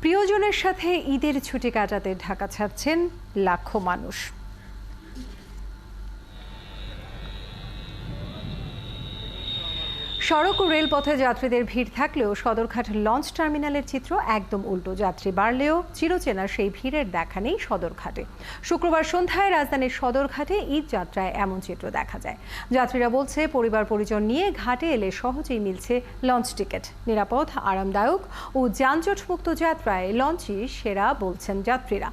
প্রিয়জনের সাথে ঈদের ছুটি কাটাতে ঢাকা ছাড়ছেন লাখো মানুষ। সড়ক ও রেলপথে যাত্রীদের ভিড় থাকলেও সদরঘাট লঞ্চ টার্মিনালের চিত্র একদম উল্টো। যাত্রী বাড়লেও চিরচেনা সেই ভিড়ের দেখা নেই সদরঘাটে। শুক্রবার সন্ধ্যায় রাজধানীর সদরঘাটে ঈদ যাত্রায় এমন চিত্র দেখা যায়। যাত্রীরা বলছে, পরিবার পরিজন নিয়ে ঘাটে এলে সহজেই মিলছে লঞ্চ টিকিট। নিরাপদ, আরামদায়ক ও যানজটমুক্ত যাত্রায় লঞ্চই সেরা বলছেন যাত্রীরা।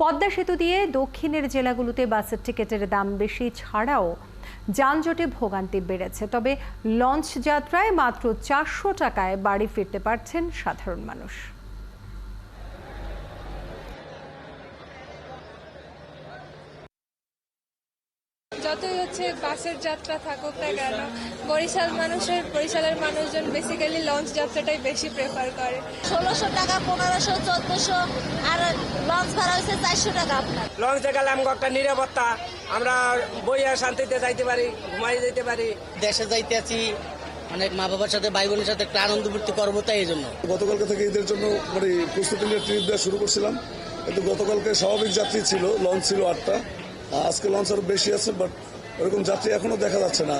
পদ্মা সেতু দিয়ে দক্ষিণের জেলাগুলোতে বাসের টিকিটের দাম বেশি ছাড়াও যানজটে ভোগান্তি বেড়েছে। তবে লঞ্চ যাত্রায় মাত্র 400 টাকায় বাড়ি ফিরতে পারছেন সাধারণ মানুষ। যতই বাসের যাত্রা থাকুক না কেন, বরিশালের মানুষজন বেসিক্যালি লঞ্চ যাত্রাটাই বেশি প্রেফার করে। 1600 টাকা, 1500, 1400, আর লঞ্চ ভাড়া হচ্ছে 400 টাকা। আপনার লঞ্চে গেলে আমাকে একটা নিরাপত্তা, আমরা বইয়া শান্তিতে যাইতে পারি, ঘুমাই যেতে পারি। দেশে যাইতে আছি, অনেক মা বাবার সাথে ভাই বোনের সাথে একটা আনন্দ ফুর্তি করবো, তাই এই জন্য গতকালকে থেকে ঈদের জন্য প্রস্তুতি নিয়ে ট্রিপ দেওয়া শুরু করছিলাম। কিন্তু গতকালকে স্বাভাবিক যাত্রী ছিল, লঞ্চ ছিল 8টা, আজকে লঞ্চ আরো বেশি আছে, বাট ওরকম যাত্রী এখনো দেখা যাচ্ছে না।